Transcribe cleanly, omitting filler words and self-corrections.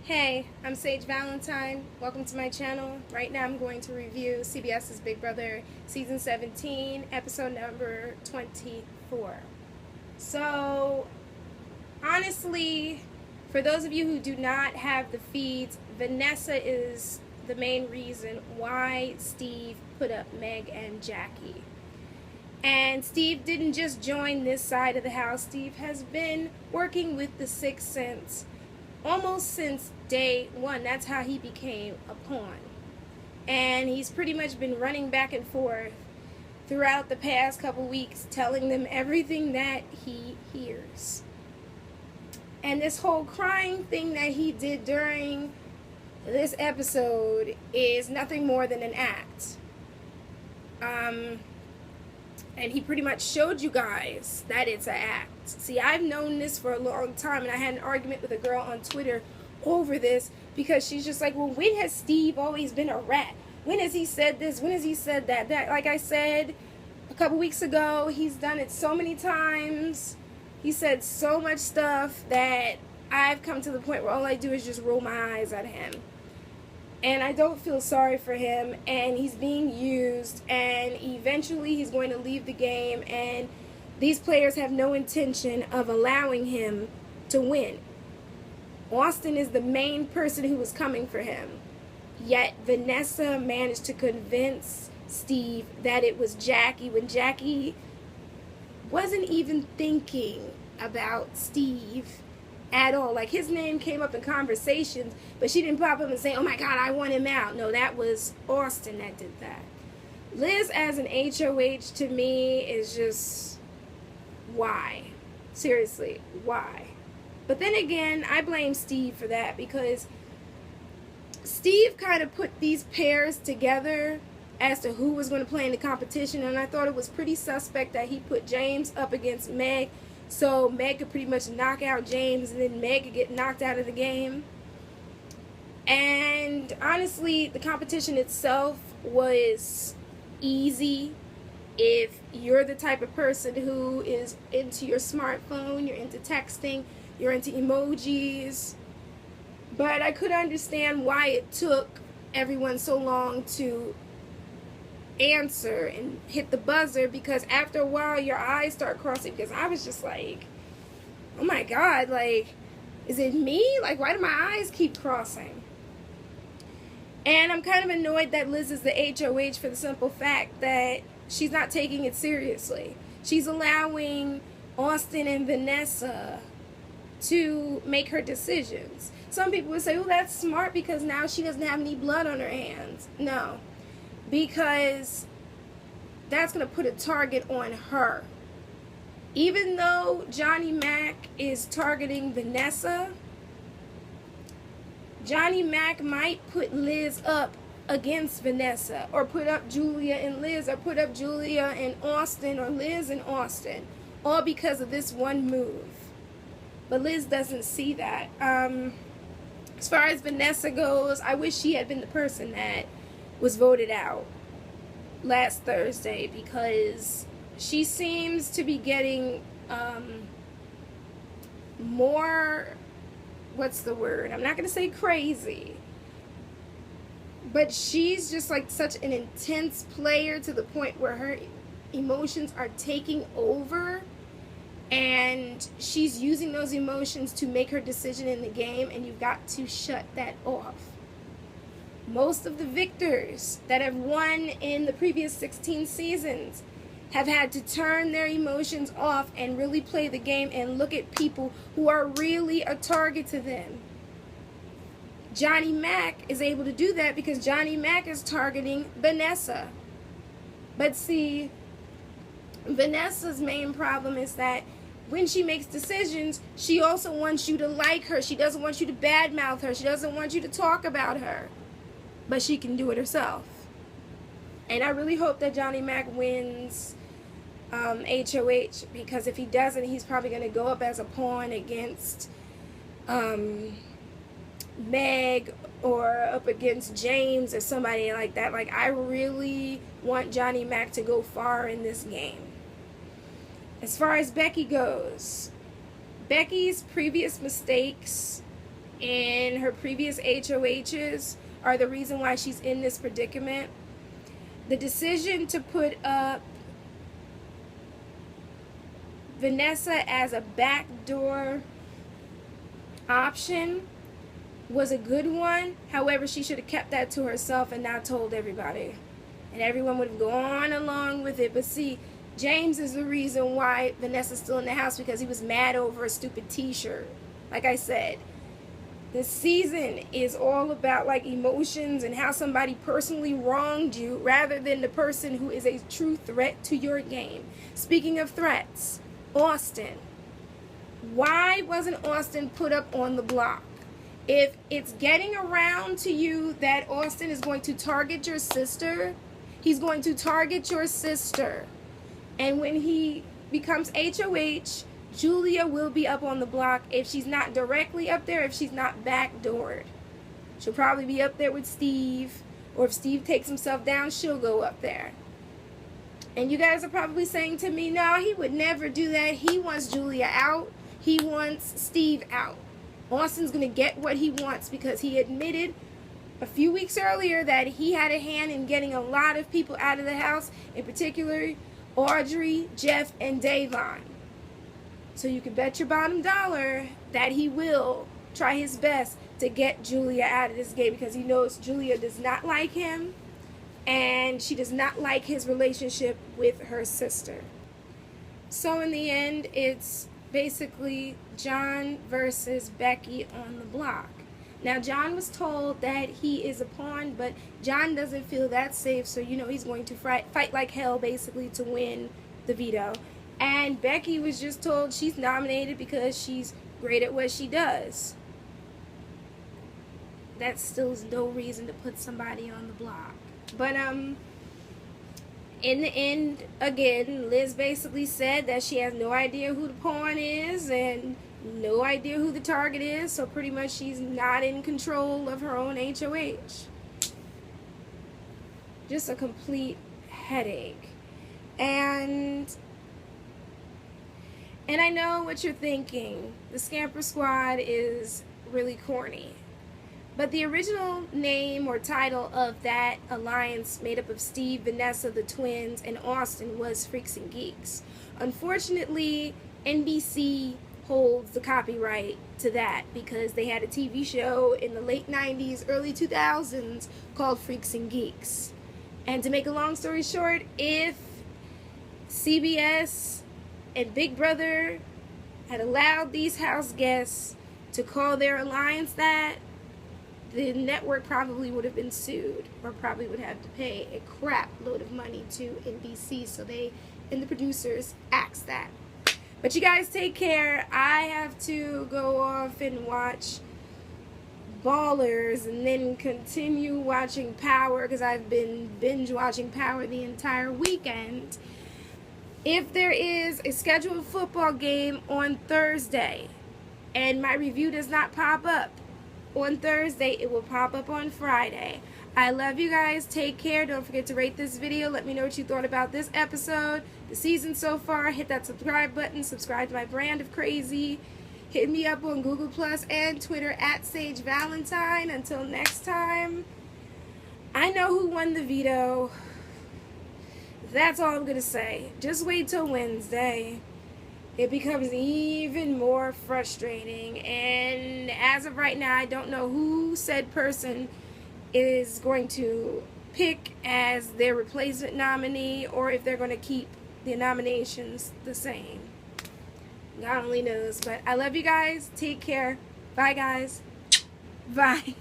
Hey, I'm Sage Valentine. Welcome to my channel. Right now I'm going to review CBS's Big Brother Season 17, episode number 24. So, honestly, for those of you who do not have the feeds, Vanessa is the main reason why Steve put up Meg and Jackie. And Steve didn't just join this side of the house. Steve has been working with the Sixth Sense almost since day one. That's how he became a pawn. And he's pretty much been running back and forth throughout the past couple weeks, telling them everything that he hears. And this whole crying thing that he did during this episode is nothing more than an act. And he pretty much showed you guys that it's an act. See, I've known this for a long time, and I had an argument with a girl on Twitter over this because she's just like, well, when has Steve always been a rat? When has he said this? When has he said that? Like I said a couple weeks ago, he's done it so many times. He said so much stuff that I've come to the point where all I do is just roll my eyes at him. And I don't feel sorry for him, and he's being used, and eventually he's going to leave the game, and these players have no intention of allowing him to win. Austin is the main person who was coming for him, yet Vanessa managed to convince Steve that it was Jackie when Jackie wasn't even thinking about Steve at all. Like, his name came up in conversations, but she didn't pop up and say, oh my god, I want him out. No, that was Austin that did that. Liz as an HOH to me is just, why? Seriously, why? But then again, I blame Steve for that, because Steve kind of put these pairs together as to who was going to play in the competition, and I thought it was pretty suspect that he put James up against Meg, so Meg could pretty much knock out James, and then Meg could get knocked out of the game. And honestly, the competition itself was easy if you're the type of person who is into your smartphone, you're into texting, you're into emojis. But I could understand why it took everyone so long to answer and hit the buzzer, because after a while your eyes start crossing, because I was just like, oh my god, like, is it me? Like, why do my eyes keep crossing? And I'm kind of annoyed that Liz is the HOH for the simple fact that she's not taking it seriously. She's allowing Austin and Vanessa to make her decisions. Some people would say, oh, that's smart because now she doesn't have any blood on her hands. No, because that's going to put a target on her. Even though Johnny Mac is targeting Vanessa, Johnny Mac might put Liz up against Vanessa, or put up Julia and Liz, or put up Julia and Austin, or Liz and Austin, all because of this one move. But Liz doesn't see that. As far as Vanessa goes, I wish she had been the person that was voted out last Thursday, because she seems to be getting more, what's the word? I'm not going to say crazy, but she's just like such an intense player to the point where her emotions are taking over, and she's using those emotions to make her decision in the game, and you've got to shut that off. Most of the victors that have won in the previous 16 seasons have had to turn their emotions off and really play the game and look at people who are really a target to them. Johnny Mac is able to do that because Johnny Mac is targeting Vanessa. But see, Vanessa's main problem is that when she makes decisions, she also wants you to like her. She doesn't want you to badmouth her. She doesn't want you to talk about her. But she can do it herself. And I really hope that Johnny Mac wins HOH, because if he doesn't, he's probably going to go up as a pawn against Meg, or up against James, or somebody like that. Like, I really want Johnny Mac to go far in this game. As far as Becky goes, Becky's previous mistakes in her previous HOHs are the reason why she's in this predicament. The decision to put up Vanessa as a backdoor option was a good one. However, she should have kept that to herself and not told everybody. And everyone would have gone along with it. But see, James is the reason why Vanessa's still in the house, because he was mad over a stupid t-shirt. Like I said, this season is all about like emotions and how somebody personally wronged you rather than the person who is a true threat to your game. Speaking of threats, Austin. Why wasn't Austin put up on the block? If it's getting around to you that Austin is going to target your sister, he's going to target your sister. And when he becomes HOH, Julia will be up on the block if she's not directly up there, if she's not backdoored. She'll probably be up there with Steve, or if Steve takes himself down, she'll go up there. And you guys are probably saying to me, no, he would never do that. He wants Julia out. He wants Steve out. Austin's going to get what he wants because he admitted a few weeks earlier that he had a hand in getting a lot of people out of the house, in particular Audrey, Jeff, and Davon. So you can bet your bottom dollar that he will try his best to get Julia out of this game, because he knows Julia does not like him and she does not like his relationship with her sister. So in the end, it's basically John versus Becky on the block. Now, John was told that he is a pawn, but John doesn't feel that safe, so you know he's going to fight like hell basically to win the veto. And Becky was just told she's nominated because she's great at what she does. That still is no reason to put somebody on the block. But in the end, again, Liz basically said that she has no idea who the pawn is and no idea who the target is, so pretty much she's not in control of her own HOH. Just a complete headache. And I know what you're thinking. The Scamper Squad is really corny. But the original name or title of that alliance made up of Steve, Vanessa, the twins, and Austin was Freaks and Geeks. Unfortunately, NBC holds the copyright to that because they had a TV show in the late 90s, early 2000s called Freaks and Geeks. And to make a long story short, if CBS and Big Brother had allowed these house guests to call their alliance that, the network probably would have been sued or probably would have to pay a crap load of money to NBC. So they and the producers axed that. But you guys take care. I have to go off and watch Ballers and then continue watching Power because I've been binge watching Power the entire weekend. If there is a scheduled football game on Thursday and my review does not pop up on Thursday, it will pop up on Friday. I love you guys. Take care. Don't forget to rate this video. Let me know what you thought about this episode, the season so far. Hit that subscribe button. Subscribe to my brand of crazy. Hit me up on Google Plus and Twitter at Sage Valentine. Until next time, I know who won the veto. That's all I'm going to say. Just wait till Wednesday. It becomes even more frustrating. And as of right now, I don't know who said person is going to pick as their replacement nominee or if they're going to keep the nominations the same. God only knows. But I love you guys. Take care. Bye, guys. Bye.